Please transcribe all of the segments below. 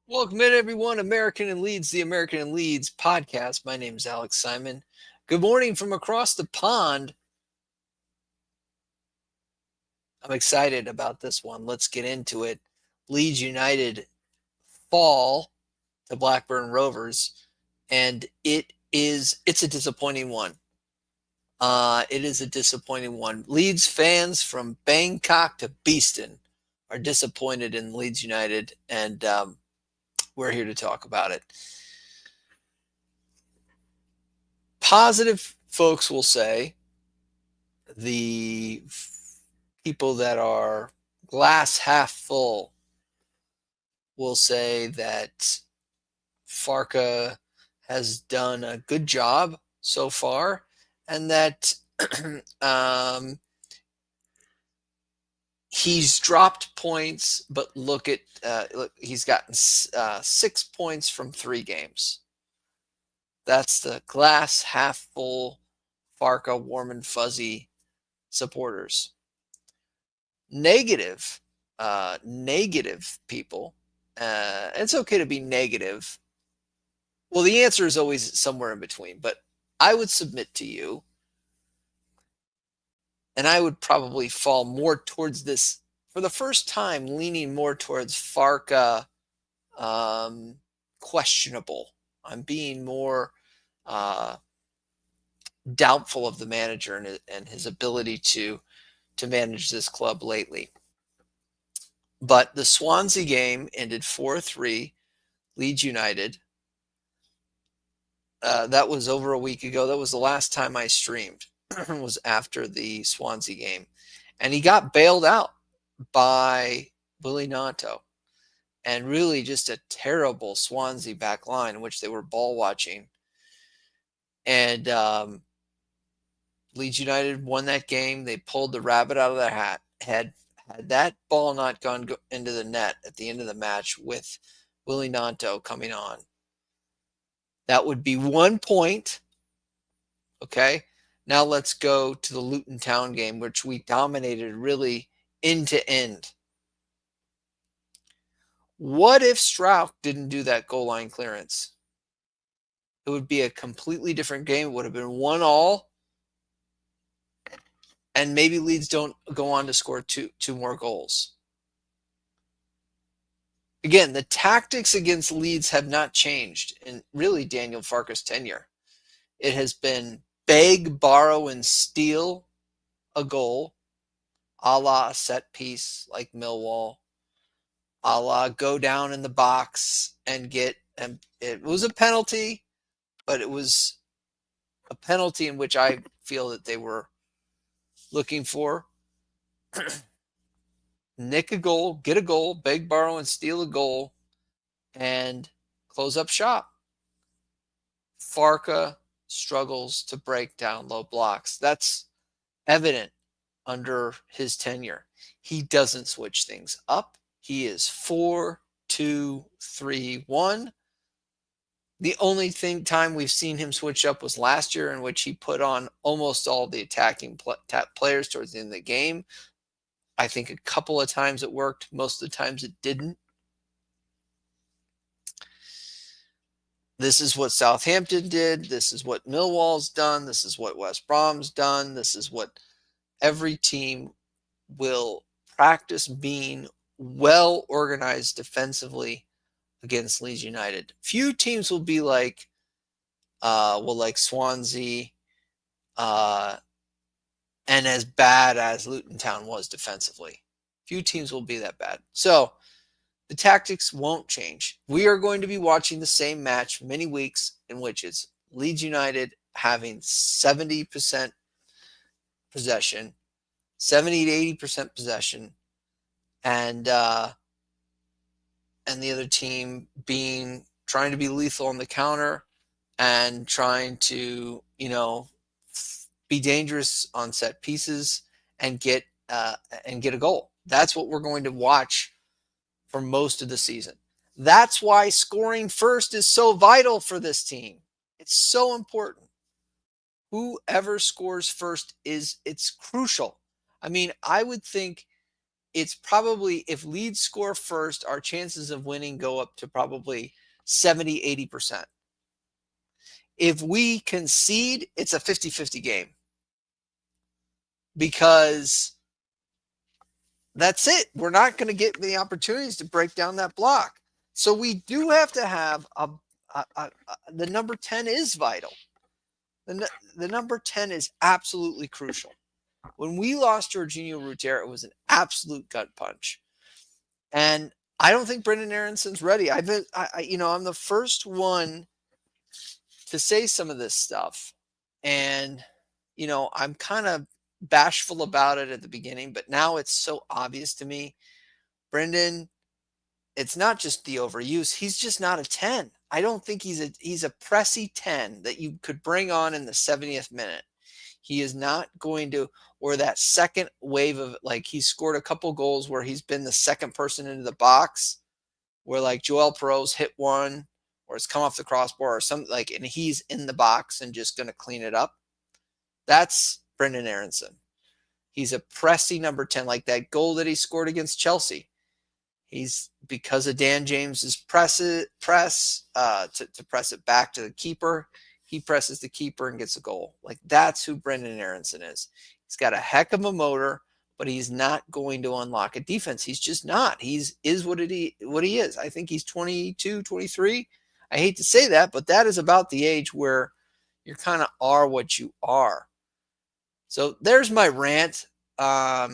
Welcome in, everyone. American and Leeds, the American and Leeds podcast. My name is Alex Simon. Good morning from across the pond. I'm excited about this one. Let's get into it. Leeds United fall to Blackburn Rovers, and it's a disappointing one. It is a disappointing one. Leeds fans from Bangkok to Beeston are disappointed in Leeds United, and we're here to talk about it. Positive folks will say the people that are glass half full will say that Farke has done a good job so far, and that he's dropped points. But look, he's gotten 6 points from 3 games. That's the glass half full Farke warm and fuzzy supporters. Negative people. It's okay to be negative. Well, the answer is always somewhere in between, but I would submit to you, and I would probably fall more towards this for the first time, leaning more towards Farke questionable. I'm being more doubtful of the manager and his ability to manage this club lately. But the Swansea game ended 4-3, Leeds United. That was over a week ago. That was the last time I streamed, was after the Swansea game. And he got bailed out by Willie Gnonto. And really just a terrible Swansea back line in which they were ball watching. And Leeds United won that game. They pulled the rabbit out of their hat. Had that ball not gone into the net at the end of the match with Willie Gnonto coming on, that would be 1 point. Okay. Now let's go to the Luton Town game, which we dominated really end to end. What if Strauch didn't do that goal line clearance? It would be a completely different game. It would have been 1-1. And maybe Leeds don't go on to score two more goals. Again, the tactics against Leeds have not changed in really Daniel Farke's tenure. It has been beg, borrow, and steal a goal, a la a set piece like Millwall, a la go down in the box and get, and it was a penalty, but it was a penalty in which I feel that they were looking for. Nick a goal, get a goal, beg, borrow, and steal a goal, and close up shop. Farke struggles to break down low blocks. That's evident under his tenure. He doesn't switch things up. He is 4-2-3-1. The only time we've seen him switch up was last year, in which he put on almost all the attacking players towards the end of the game. I think a couple of times it worked. Most of the times it didn't. This is what Southampton did. This is what Millwall's done. This is what West Brom's done. This is what every team will practice being well organized defensively against Leeds United. Few teams will be like Swansea, and as bad as Luton Town was defensively. Few teams will be that bad. So the tactics won't change. We are going to be watching the same match many weeks, in which it's Leeds United having 70% possession, 70 to 80% possession, and the other team trying to be lethal on the counter and trying to, be dangerous on set pieces and get a goal. That's what we're going to watch for most of the season. That's why scoring first is so vital for this team. It's so important. Whoever scores first it's crucial. I mean, I would think it's probably, if Leeds score first, our chances of winning go up to probably 70, 80%. If we concede, it's a 50-50 game. Because that's it. We're not going to get the opportunities to break down that block. So we do have to have the number 10 is vital. The number 10 is absolutely crucial. When we lost Jorginho Rutter, it was an absolute gut punch. And I don't think Brendan Aronson's ready. I'm the first one to say some of this stuff. And, I'm kind of bashful about it at the beginning, but now it's so obvious to me. Brendan, it's not just the overuse. He's just not a 10. I don't think he's a pressy 10 that you could bring on in the 70th minute. He is not going to, or that second wave of, like, he scored a couple goals where he's been the second person into the box, where like Joel Perot's hit one or it's come off the crossbar or something, like, and he's in the box and just going to clean it up. That's Brendan Aronson. He's a pressy number 10, like that goal that he scored against Chelsea. He's, because of Dan James's press to press it back to the keeper. He presses the keeper and gets a goal. Like, that's who Brendan Aronson is. He's got a heck of a motor, but he's not going to unlock a defense. He's just not. He's what he is. I think he's 22, 23. I hate to say that, but that is about the age where you kind of are what you are. So there's my rant. I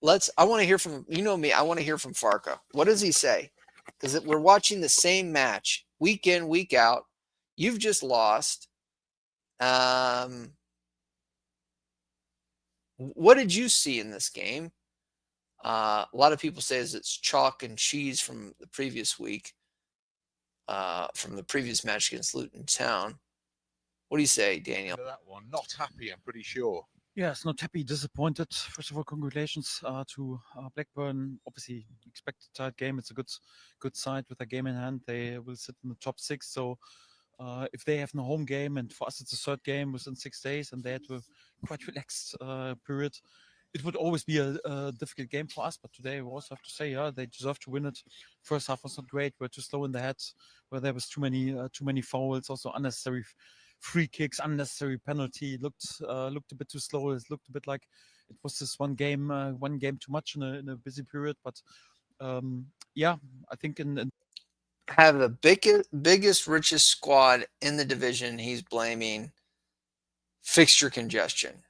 want to hear from, me, I want to hear from Farke. What does he say? Because we're watching the same match week in, week out. You've just lost. What did you see in this game? A lot of people say it's chalk and cheese from the previous week, from the previous match against Luton Town. What do you say, Daniel? That one, not happy, I'm pretty sure. Yes, not happy, disappointed. First of all, congratulations to Blackburn. Obviously, expected tight game. It's a good side with a game in hand. They will sit in the top 6. So if they have no home game, and for us it's a third game within 6 days, and they had a quite relaxed period, it would always be a difficult game for us. But today we also have to say, they deserve to win it. First half was not great. We're too slow in the head, where there was too many fouls, also unnecessary free kicks, unnecessary penalty. Looked a bit too slow. It looked a bit like it was this one game too much in a busy period. But I think in have the biggest, richest squad in the division. He's blaming fixture congestion.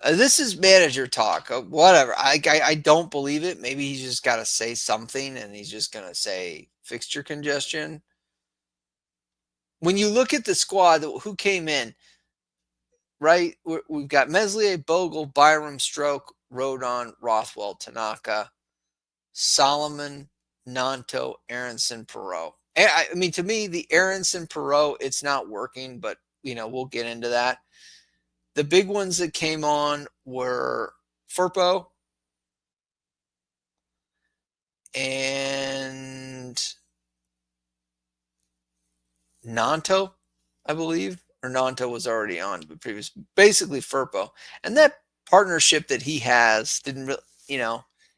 This is manager talk. Whatever. I don't believe it. Maybe he's just got to say something, and he's just going to say fixture congestion. When you look at the squad, who came in, right? We've got Meslier, Bogle, Byram, Stroke, Rodon, Rothwell, Tanaka, Solomon, Nanto, Aronson, Perot. I mean, to me, the Aronson, Perot, it's not working, but, we'll get into that. The big ones that came on were Firpo and Nanto, I believe, or Nanto was already on, but basically Firpo. And that partnership that he has didn't really,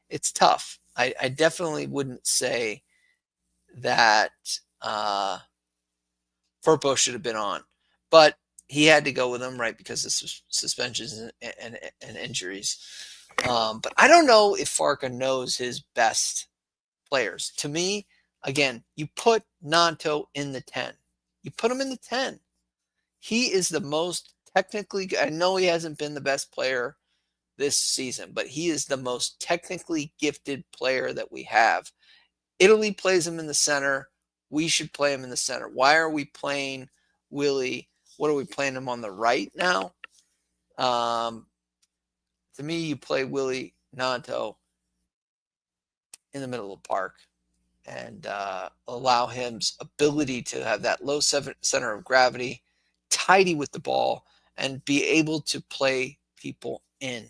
it's tough. I definitely wouldn't say that Firpo should have been on, but he had to go with him, right, because of suspensions and injuries. But I don't know if Farke knows his best players. To me, again, you put Nanto in the 10. You put him in the 10. He is the most technically, I know he hasn't been the best player this season, but he is the most technically gifted player that we have. Italy plays him in the center. We should play him in the center. Why are we playing Willie? What are we playing him on the right now? To me, you play Willie Nanto in the middle of the park and allow him's ability to have that low center of gravity, tidy with the ball, and be able to play people in.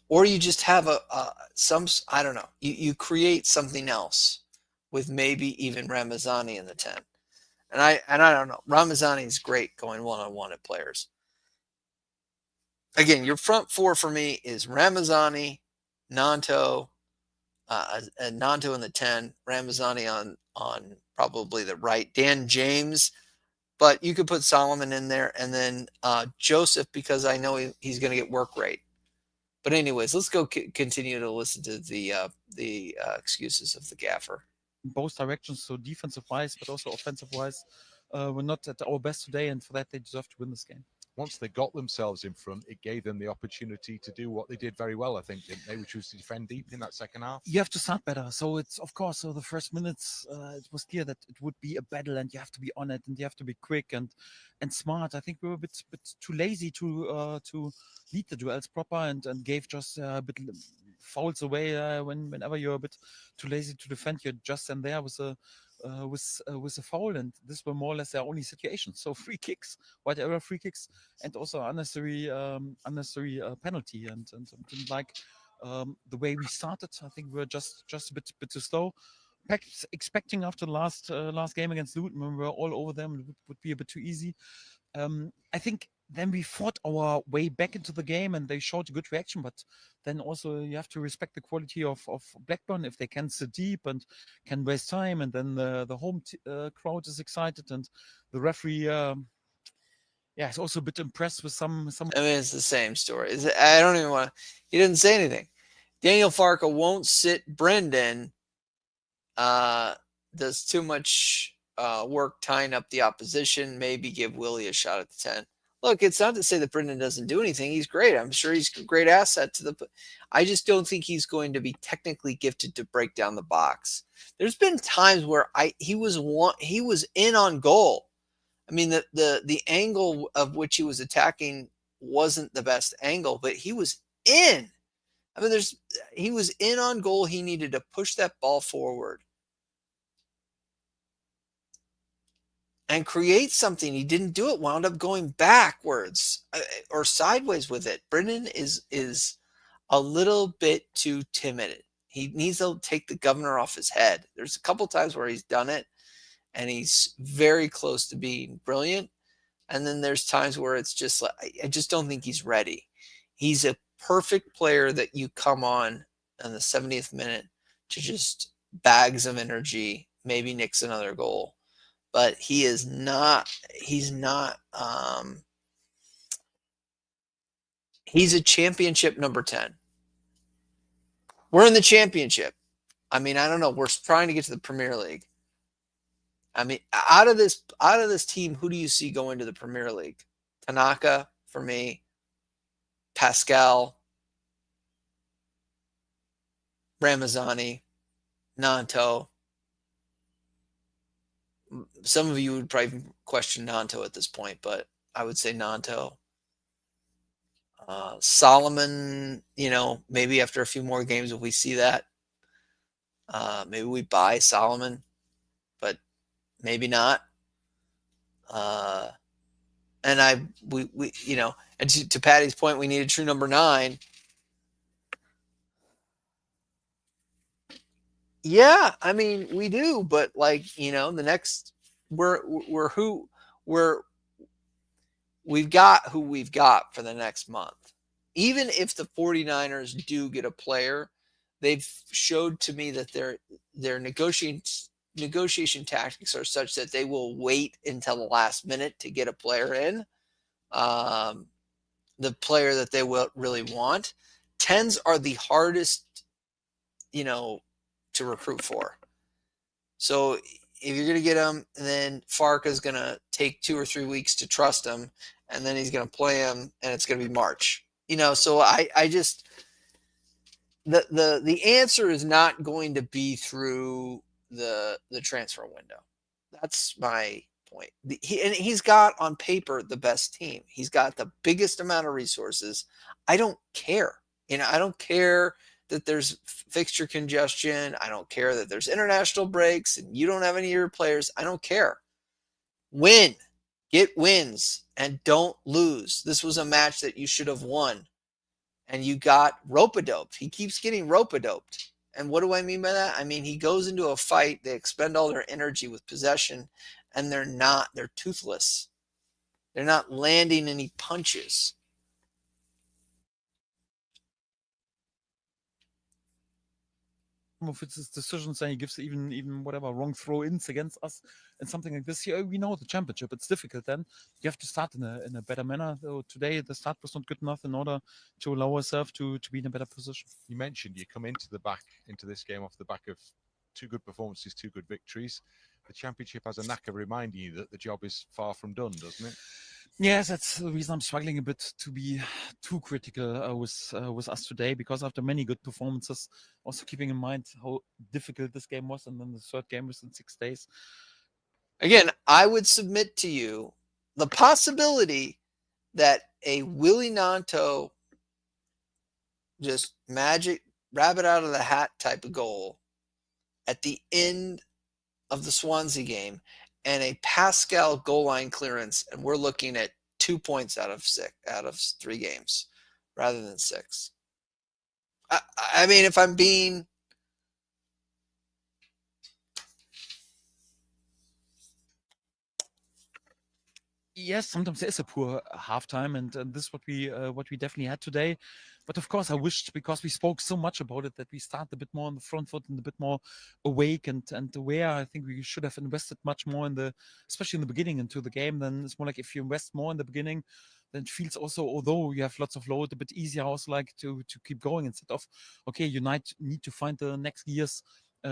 Or you just have I don't know, you create something else with maybe even Ramazani in the 10. And I don't know. Ramazani is great going one-on-one at players. again, your front four for me is Ramazani, Nanto, Nanto in the 10, Ramazani on probably the right, Dan James, but you could put Solomon in there, and then Joseph, because I know he's going to get work rate. But anyways, let's go continue to listen to the excuses of the gaffer. In both directions, so defensive wise, but also offensive wise, we're not at our best today, and for that they deserve to win this game. Once they got themselves in front, it gave them the opportunity to do what they did very well, I think, didn't they? Which was to defend deep in that second half. You have to start better. So it's, of course, so the first minutes, it was clear that it would be a battle, and you have to be on it, and you have to be quick and smart. I think we were a bit too lazy to lead the duels proper, and gave just a bit fouls away whenever you're a bit too lazy to defend. You're just in there with a foul, and this were more or less their only situations. So free kicks, whatever free kicks, and also unnecessary penalty, and didn't like the way we started. I think we were just a bit too slow. Expecting after the last game against Luton, when we were all over them, it would be a bit too easy. I think then we fought our way back into the game, and they showed a good reaction. But then also you have to respect the quality of Blackburn if they can sit deep and can waste time, and then the home crowd is excited, and the referee. It's also a bit impressed with some. I mean, it's the same story. I don't even want to. He didn't say anything. Daniel Farke won't sit Brendan. Does too much work tying up the opposition. Maybe give Willie a shot at the 10. Look, it's not to say that Brendan doesn't do anything. He's great. I'm sure he's a great asset to the. I just don't think he's going to be technically gifted to break down the box. There's been times where he was in on goal. I mean, the angle of which he was attacking wasn't the best angle, but he was in. I mean, he was in on goal. He needed to push that ball forward and create something. He didn't do it. Wound up going backwards or sideways with it. Brendan is a little bit too timid. He needs to take the governor off his head. There's a couple times where he's done it, and he's very close to being brilliant. And then there's times where it's just like, I just don't think he's ready. He's a perfect player that you come on in the 70th minute to just bags of energy, maybe nicks another goal. But he's not, he's a championship number 10. We're in the championship. I mean, I don't know. We're trying to get to the Premier League. I mean, out of this team, who do you see going to the Premier League? Tanaka for me, Pascal, Ramazani, Nanto. Some of you would probably question Nanto at this point, but I would say Nanto. Solomon, maybe after a few more games, if we see that, maybe we buy Solomon, but maybe not. And and to Patty's point, we need a true number 9. Yeah, I mean, we do, but the next we've got who we've got for the next month. Even if the 49ers do get a player, they've showed to me that their negotiation tactics are such that they will wait until the last minute to get a player in, the player that they will really want. 10s are the hardest, to recruit for. So if you're going to get him, and then Farke is going to take 2 or 3 weeks to trust him, and then he's going to play him, and it's going to be March. So I just the answer is not going to be through the transfer window. That's my point. He's got on paper the best team. He's got the biggest amount of resources. I don't care. I don't care that there's fixture congestion. I don't care that there's international breaks and you don't have any of your players. I don't care. Win. Get wins and don't lose. This was a match that you should have won. And you got rope-a-doped. He keeps getting rope-a-doped. And what do I mean by that? I mean, he goes into a fight, they expend all their energy with possession, and they're toothless. They're not landing any punches. some of his decisions, and he gives even whatever wrong throw-ins against us and something like this. Here we know the championship; it's difficult. Then you have to start in a better manner. So today the start was not good enough in order to allow ourselves to be in a better position. You mentioned you come into this game off the back of 2 good performances, 2 good victories. The championship has a knack of reminding you that the job is far from done, doesn't it? Yes, that's the reason I'm struggling a bit to be too critical with us today, because after many good performances, also keeping in mind how difficult this game was, and then the third game was in 6 days. Again, I would submit to you the possibility that a Willie Nanto just magic rabbit out of the hat type of goal at the end of the Swansea game and a Pascal goal line clearance, and we're looking at 2 points out of 3 games rather than 6. I mean, if I'm being Yes, sometimes there is a poor halftime, and this is what we definitely had today. But of course, I wished, because we spoke so much about it, that we start a bit more on the front foot and a bit more awake and aware. I think we should have invested much more especially in the beginning, into the game. Then it's more like, if you invest more in the beginning, then it feels also, although you have lots of load, a bit easier also, like to keep going, instead of, okay, you need to find the next gears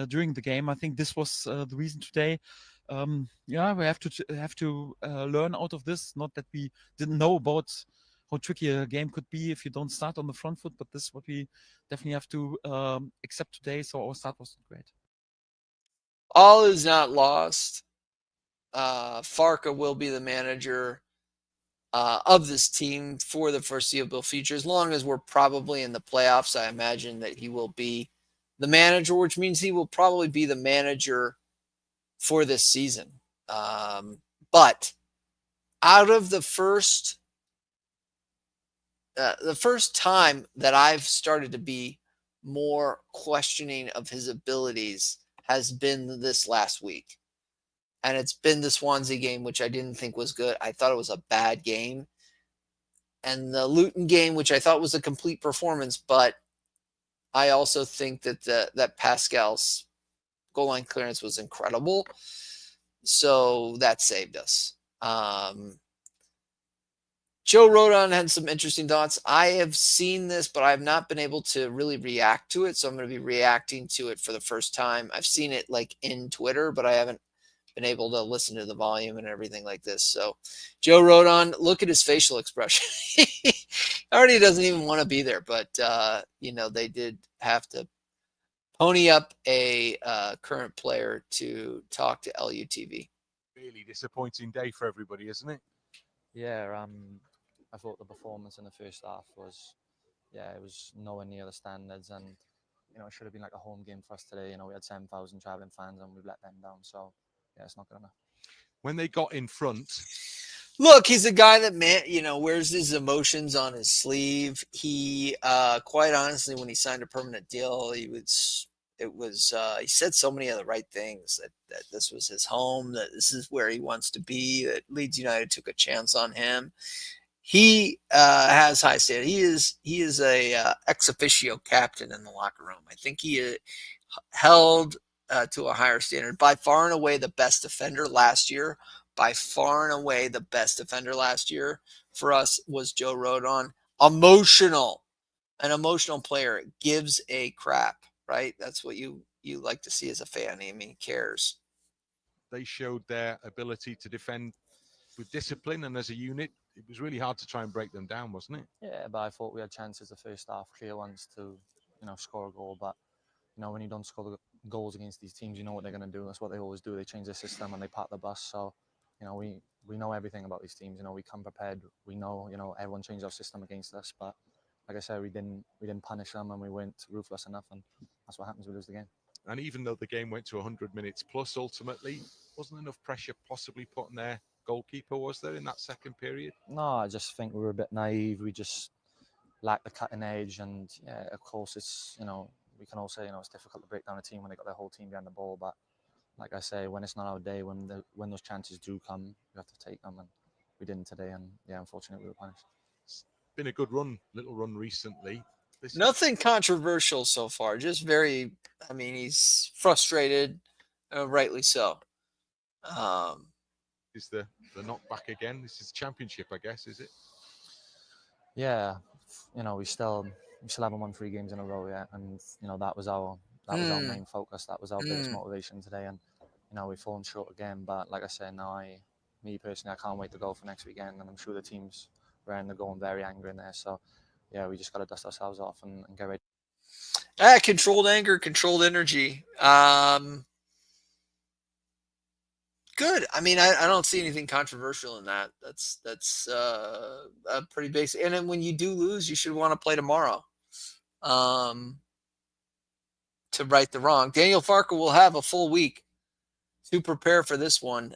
during the game. I think this was the reason today. Yeah, we have to learn out of this. Not that we didn't know about how tricky a game could be if you don't start on the front foot, but this is what we definitely have to accept today. So our start wasn't great. all is not lost. Farke will be the manager of this team for the foreseeable future. As long as we're probably in the playoffs, I imagine that he will be the manager, which means he will probably be the manager for this season. But out of the first time that I've started to be more questioning of his abilities has been this last week. And it's been the Swansea game, which I didn't think was good. I thought it was a bad game. And the Luton game, which I thought was a complete performance, but I also think that that Pascal's goal line clearance was incredible. So that saved us. Joe Rodon had some interesting thoughts. I have seen this, but I have not been able to really react to it. So I'm going to be reacting to it for the first time. I've seen it like in Twitter, but I haven't been able to listen to the volume and everything like this. So Joe Rodon, look at his facial expression. He already doesn't even want to be there, but they did have to pony up a current player to talk to LUTV. Really disappointing day for everybody, isn't it? Yeah, I thought the performance in the first half was, it was nowhere near the standards, and it should have been like a home game for us today. We had 7,000 traveling fans, and we've let them down. So yeah, it's not good enough. When they got in front, look, he's a guy that wears his emotions on his sleeve. He quite honestly, when he signed a permanent deal, he said so many of the right things, that this was his home, that this is where he wants to be, that Leeds United took a chance on him. He has high standards. He is a ex officio captain in the locker room. I think he held to a higher standard. By far and away the best defender last year. By far and away the best defender last year for us was Joe Rodon. An emotional player, gives a crap, right? That's what you like to see as a fan. I mean, he cares. they showed their ability to defend with discipline and as a unit. It was really hard to try and break them down, wasn't it? Yeah, but I thought we had chances the first half, clear ones to, score a goal. But, when you don't score the goals against these teams, you know what they're going to do. That's what they always do. They change their system and they park the bus. So, we know everything about these teams. We come prepared. We know, everyone changed our system against us. But like I said, we didn't punish them, and we weren't ruthless enough. And that's what happens. We lose the game. And even though the game went to 100 minutes plus, ultimately, wasn't enough pressure possibly put on their goalkeeper, was there, in that second period? No, I just think we were a bit naive. We just lacked the cutting edge. And, yeah, of course, it's, we can all say, it's difficult to break down a team when they got their whole team behind the ball. But like I say, when it's not our day, when those chances do come, we have to take them. And we didn't today. And, yeah, unfortunately, we were punished. It's been a good little run recently. Nothing controversial so far, just very I mean, he's frustrated, rightly so. Is the knockback again? This is championship, I guess, is it? Yeah, we still haven't won 3 games in a row yet, and that was our main focus. That was our biggest motivation today, and we've fallen short again. But like I said, now me personally, I can't wait to go for next weekend, and I'm sure the team's ready to go and very angry in there. So yeah, we just got to dust ourselves off and get ready. Controlled anger, controlled energy. Good. I mean, I don't see anything controversial in that. That's pretty basic. And then when you do lose, you should want to play tomorrow, to right the wrong. Daniel Farke will have a full week to prepare for this one.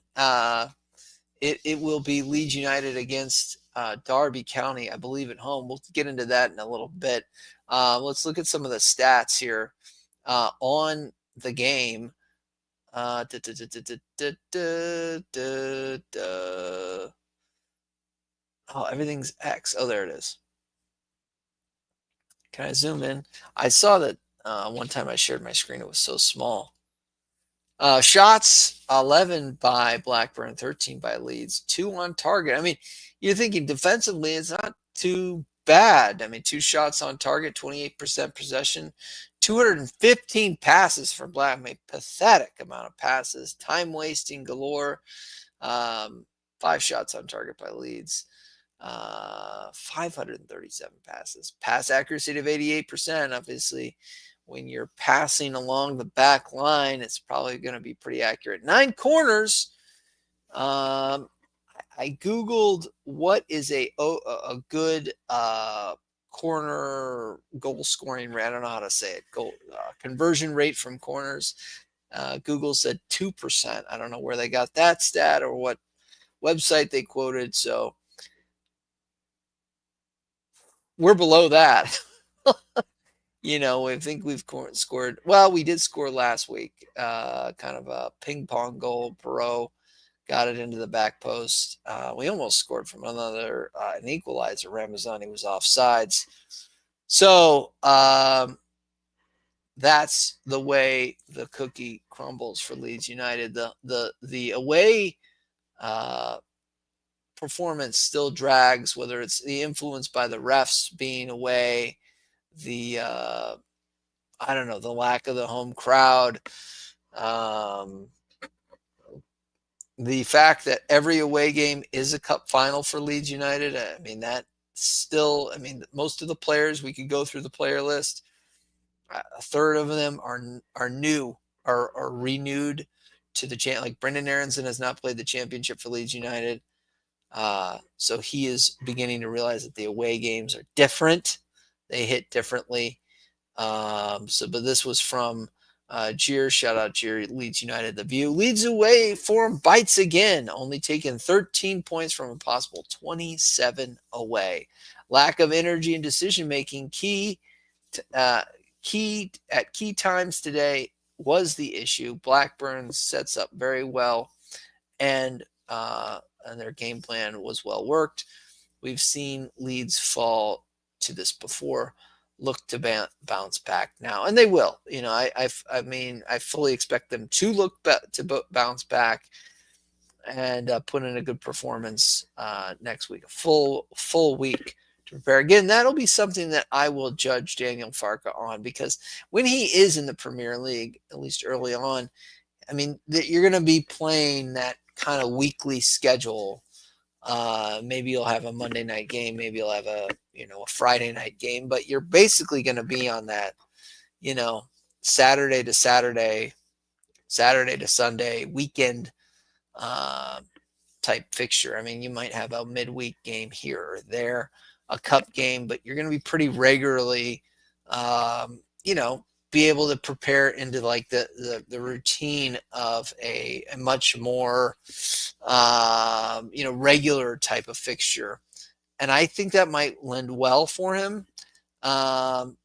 It will be Leeds United against Derby County, I believe, at home. We'll get into that in a little bit. Let's look at some of the stats here on the game. Oh, everything's X. Oh, there it is. Can I zoom in? I saw that one time I shared my screen. It was so small. Shots, 11 by Blackburn, 13 by Leeds, 2 on target. I mean, you're thinking defensively, it's not too bad. I mean, 2 shots on target, 28% possession, 215 passes for Black. I mean, pathetic amount of passes, time wasting galore. 5 shots on target by Leeds, 537 passes, pass accuracy of 88%. Obviously, when you're passing along the back line, it's probably going to be pretty accurate. 9 corners. I Googled what is a good corner goal scoring rate. I don't know how to say it. Conversion rate from corners. Google said 2%. I don't know where they got that stat or what website they quoted. So we're below that. I think we've scored. Well, we did score last week. Kind of a ping pong goal. Perot got it into the back post. We almost scored from an equalizer. Ramazani was offsides. So that's the way the cookie crumbles for Leeds United. The away performance still drags, whether it's the influence by the refs being away, the the lack of the home crowd, the fact that every away game is a cup final for Leeds United. I mean, that still, most of the players, we could go through the player list. A third of them are new, are renewed to the champ. Like Brendan Aronson has not played the championship for Leeds United. So he is beginning to realize that the away games are different. They hit differently. But this was from Jeer. Shout out Jeer, Leeds United. The View. Leeds away form bites again, only taking 13 points from a possible 27 away. Lack of energy and decision making key at key times today was the issue. Blackburn sets up very well, and their game plan was well worked. We've seen Leeds fall to this before. Look to bounce back now, and they will. I fully expect them to bounce back and put in a good performance next week. A full week to prepare. Again, that'll be something that I will judge Daniel Farke on, because when he is in the Premier League, at least early on, you're going to be playing that kind of weekly schedule. Maybe you'll have a Monday night game, maybe you'll have a Friday night game, but you're basically going to be on that, Saturday to Saturday, Saturday to Sunday, weekend type fixture. You might have a midweek game here or there, a cup game, but you're going to be pretty regularly, be able to prepare into like the routine of a much more regular type of fixture. And I think that might lend well for him,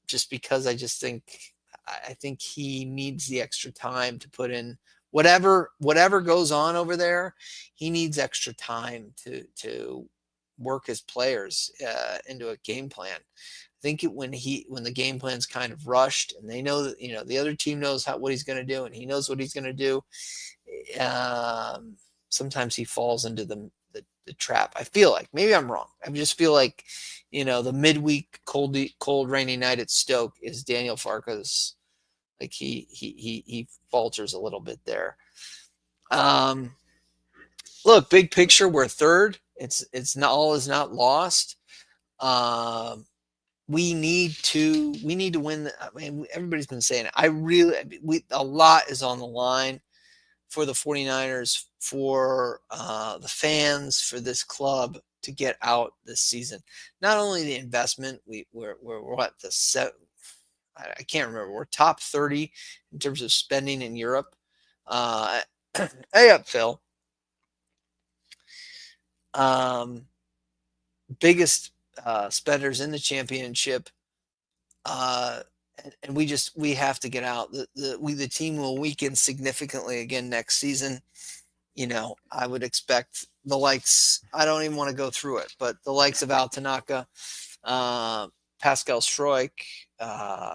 just because I think he needs the extra time to put in whatever goes on over there. He needs extra time to work his players into a game plan. think when the game plan's kind of rushed and they know that the other team knows what he's going to do and he knows what he's going to do, sometimes he falls into the trap. I feel like maybe I'm wrong. I just feel like the midweek cold rainy night at Stoke is Daniel Farke's. Like he falters a little bit there. Look, big picture, we're third. It's not all is not lost. We need to win. I mean, everybody's been saying it. A lot is on the line for the 49ers, for the fans, for this club to get out this season. Not only the investment, we're what the set. I can't remember. We're top 30 in terms of spending in Europe. Hey up, Phil. Biggest spenders in the championship. And we have to get out. The team will weaken significantly again next season. I would expect the likes. I don't even want to go through it, but the likes of Al Tanaka, Pascal Stroik,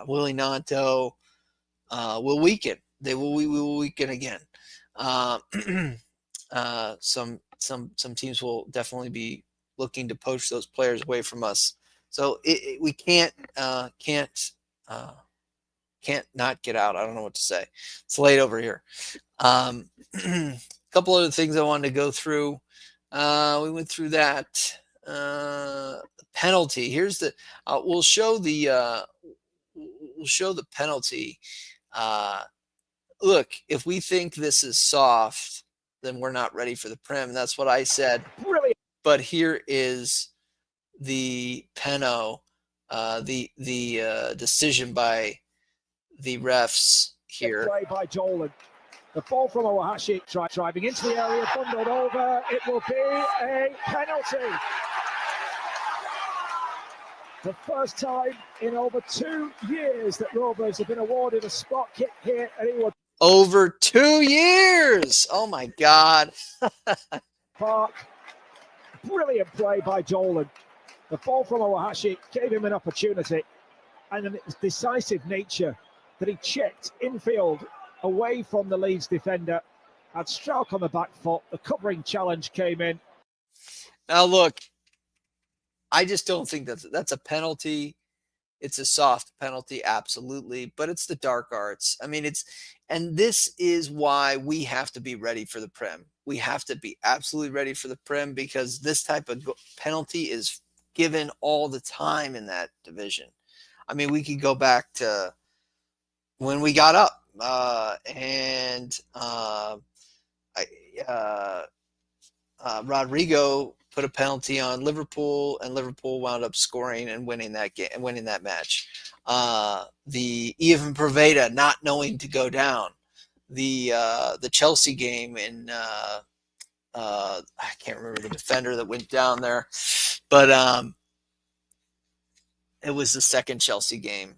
Willie Nanto will weaken. We will weaken again. Some teams will definitely be looking to poach those players away from us. So we can't not get out. I don't know what to say. It's late over here. A couple other things I wanted to go through. We went through that. Penalty. Here's the. We'll show the penalty. Look, if we think this is soft, then we're not ready for the Prem. That's what I said. Brilliant. But here is the Peno, the decision by the refs here. Play by Dolan. The ball from Owahashi driving into the area, bundled over. It will be a penalty. The first time in over 2 years that Rovers have been awarded a spot kick here at Ewood Over 2 years. Oh my God. Park. Brilliant play by Dolan. The ball from Owahashi gave him an opportunity, and then its decisive nature that he checked infield away from the Leeds defender, had Strauch on the back foot. The covering challenge came in. Now look, I just don't think that's a penalty. It's a soft penalty, absolutely, but it's the dark arts. I mean, and this is why we have to be ready for the Prem. We have to be absolutely ready for the Prem because this type of penalty is given all the time in that division. I mean, we could go back to when we got up Rodrigo put a penalty on Liverpool, and Liverpool wound up scoring and winning that game, winning that match. The Ivan Preveda not knowing to go down. The Chelsea game in I can't remember the defender that went down there, but it was the second Chelsea game.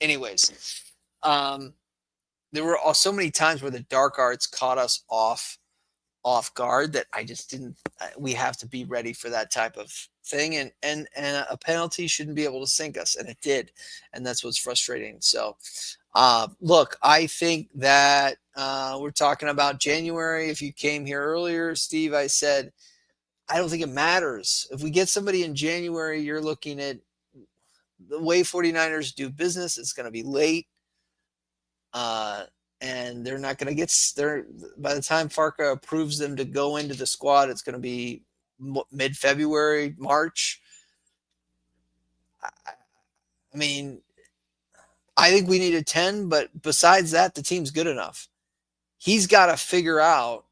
Anyways, there were so many times where the dark arts caught us off guard that I just didn't. We have to be ready for that type of thing, and a penalty shouldn't be able to sink us, and it did, and that's what's frustrating. So, look, I think that we're talking about January. If you came here earlier, Steve, I said I don't think it matters if we get somebody in January. You're looking at the way 49ers do business. It's going to be late. And they're not going to get there by the time Farke approves them to go into the squad. It's going to be mid-February, March. I mean, I think we need a 10, but besides that, the team's good enough. He's got to figure out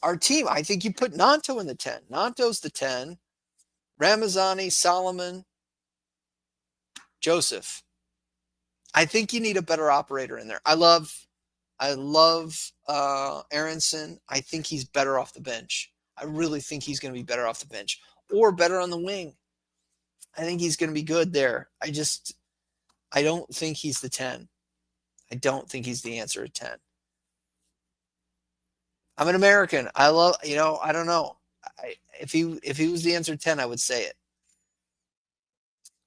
our team. I think you put Nanto in the 10. Nanto's the 10. Ramazani, Solomon, Joseph. I think you need a better operator in there. I love Aronson. I think he's better off the bench. I really think he's going to be better off the bench or better on the wing. I think he's going to be good there. I don't think he's the 10. I don't think he's the answer at 10. I'm an American. I don't know. If he was the answer 10, I would say it.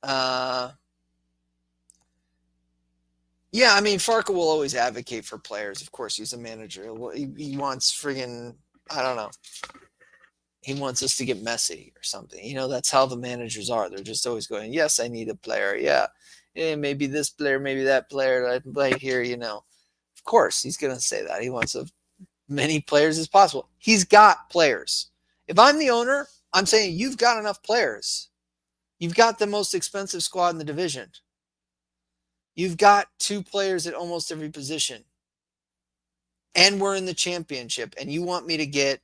Yeah, I mean, Farke will always advocate for players. Of course, he's a manager. He wants friggin', I don't know. He wants us to get messy or something. That's how the managers are. They're just always going, yes, I need a player. Yeah, maybe this player, maybe that player. I can play here. Of course, he's going to say that. He wants as many players as possible. He's got players. If I'm the owner, I'm saying you've got enough players. You've got the most expensive squad in the division. You've got 2 players at almost every position. And we're in the championship. And you want me to get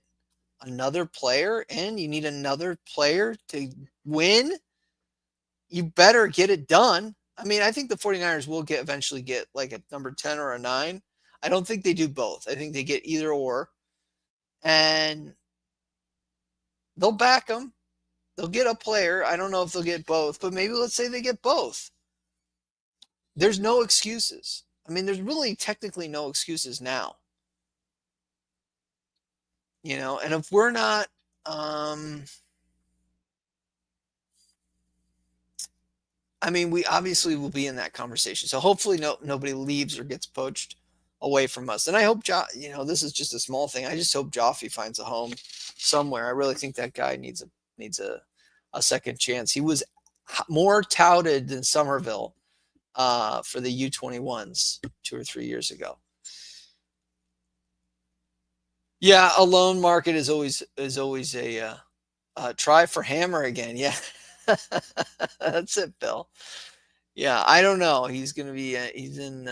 another player and you need another player to win? You better get it done. I mean, I think the 49ers will eventually get like a number 10 or a 9. I don't think they do both. I think they get either or. And they'll back them. They'll get a player. I don't know if they'll get both, but maybe let's say they get both. There's no excuses. I mean, there's really technically no excuses now. And if we're not, I mean, we obviously will be in that conversation. So hopefully nobody leaves or gets poached away from us. And I hope, this is just a small thing. I just hope Joffe finds a home somewhere. I really think that guy needs a second chance. He was more touted than Somerville for the U21s 2 or 3 years ago. Yeah, a loan market is always a try for Hammer again. Yeah, that's it, Bill. Yeah, I don't know. He's going to be he's in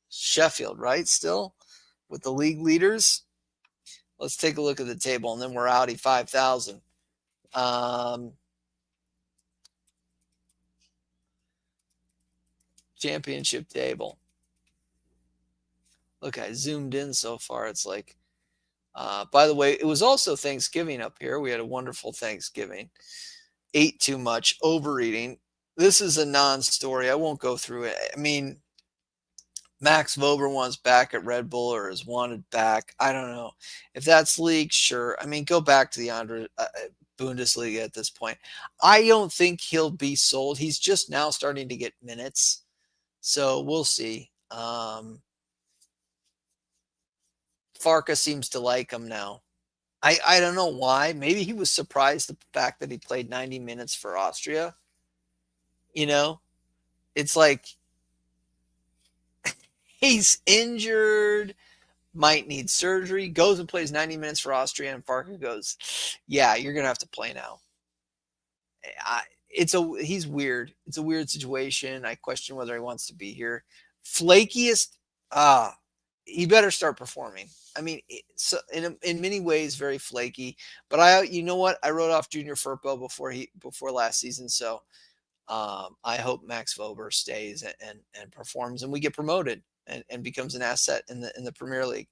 Sheffield, right? Still with the league leaders. Let's take a look at the table, and then we're outie 5,000. Championship table. Look, I zoomed in so far. It's like, by the way, it was also Thanksgiving up here. We had a wonderful Thanksgiving. Ate too much, overeating. This is a non-story. I won't go through it. I mean, Max Vober wants back at Red Bull or is wanted back. I don't know. If that's league, sure. I mean, go back to the Bundesliga at this point. I don't think he'll be sold. He's just now starting to get minutes. So we'll see. Farke seems to like him now. I don't know why. Maybe he was surprised at the fact that he played 90 minutes for Austria. It's like he's injured, might need surgery, goes and plays 90 minutes for Austria, and Farke goes, yeah, you're going to have to play now. He's weird. It's a weird situation. I question whether he wants to be here. Flakiest, he better start performing. I mean, so in many ways, very flaky. But you know what? I wrote off Junior Firpo before last season. So I hope Max Vober stays and performs, and we get promoted and becomes an asset in the Premier League.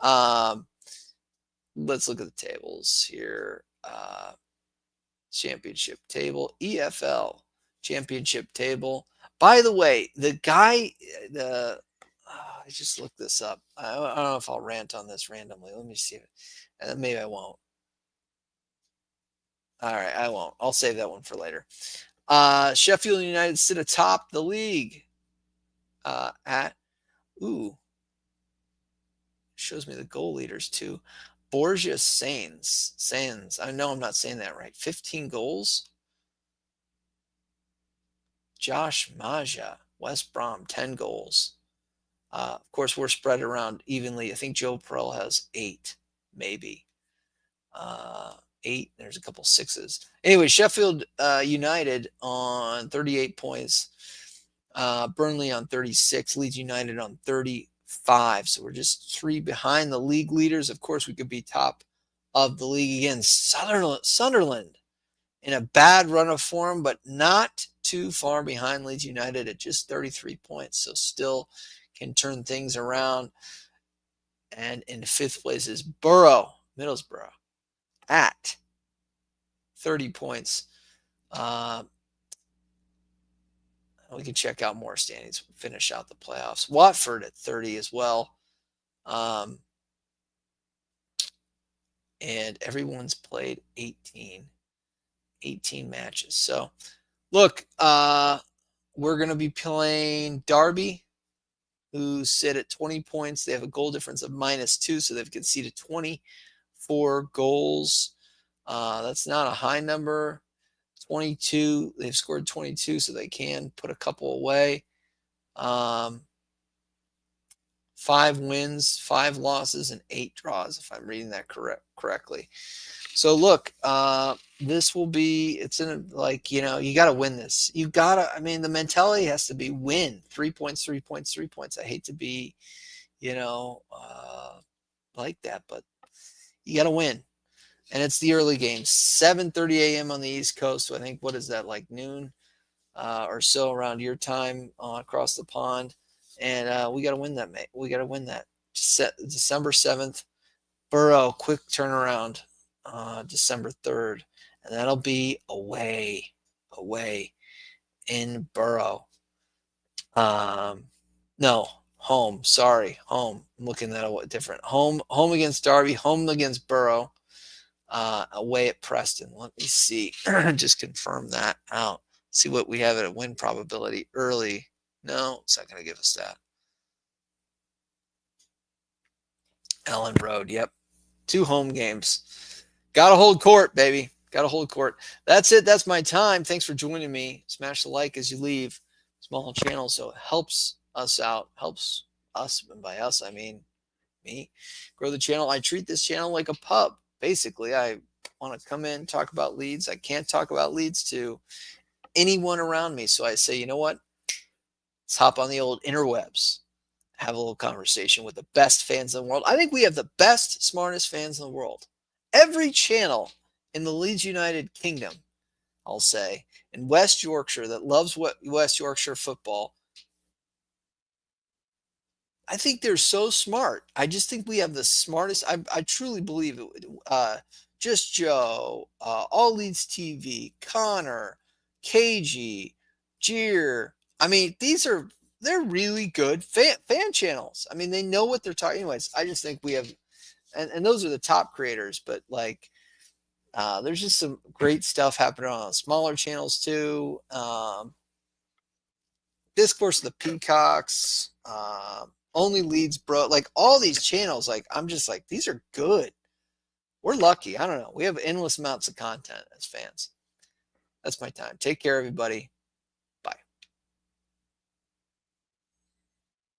Let's look at the tables here. Championship table, EFL championship table. By the way, the guy, I just looked this up. I don't know if I'll rant on this randomly. Let me see it. Maybe I won't. All right, I won't. I'll save that one for later. Sheffield United sit atop the league shows me the goal leaders too. Borja Sands. I know I'm not saying that right. 15 goals. Josh Maja, West Brom, 10 goals. Of course, we're spread around evenly. I think Joe Pearl has 8, maybe. 8. There's a couple 6s. Anyway, Sheffield United on 38 points. Burnley on 36. Leeds United on 35. So we're just 3 behind the league leaders. Of course, we could be top of the league again. Sunderland in a bad run of form, but not too far behind Leeds United at just 33 points. So still can turn things around. And in 5th place is Middlesbrough, at 30 points. We can check out more standings, finish out the playoffs. Watford at 30 as well. And everyone's played 18 matches. So Look, we're going to be playing Derby, who sit at 20 points. They have a goal difference of -2, so they've conceded 24 goals. That's not a high number. 22. They've scored 22, so they can put a couple away. 5 wins, 5 losses, and 8 draws, if I'm reading that correctly. So look, this will be, it's in a, like, you know, you got to win this. You got to, I mean, the mentality has to be win. 3 points, 3 points, 3 points. I hate to be, you know, like that, but you got to win. And it's the early game, 7:30 a.m. on the East Coast. So I think, what is that, like noon or so around your time across the pond. And we got to win that, mate. We got to win that. December 7th, Borough, quick turnaround, December 3rd. And that'll be away in Borough. No, home. Sorry, home. I'm looking at it different. Home against Derby, home against Borough, away at Preston. Let me see. Just confirm that out. See what we have at a win probability early. No, it's not going to give us that. Ellen Road. Yep. 2 home games. Got to hold court, baby. Got to hold court. That's it. That's my time. Thanks for joining me. Smash the like as you leave. Small channel, so it helps us out. Helps us, and by us, I mean me. Grow the channel. I treat this channel like a pub. Basically, I want to come in, talk about Leeds. I can't talk about Leeds to anyone around me. So I say, you know what? Let's hop on the old interwebs. Have a little conversation with the best fans in the world. I think we have the best, smartest fans in the world. Every channel in the Leeds United kingdom, I'll say, in West Yorkshire that loves West Yorkshire football, I think they're so smart. I just think we have the smartest. I truly believe it. Just Joe, All Leeds TV, Connor, KG, Jeer. I mean, they're really good fan channels. I mean, they know what they're talking. Anyways, I just think we have, and those are the top creators. But like, there's just some great stuff happening on smaller channels too. Discourse of the Peacocks, Only Leeds Bro, like all these channels. Like, I'm just like, these are good. We're lucky. I don't know. We have endless amounts of content as fans. That's my time. Take care, everybody.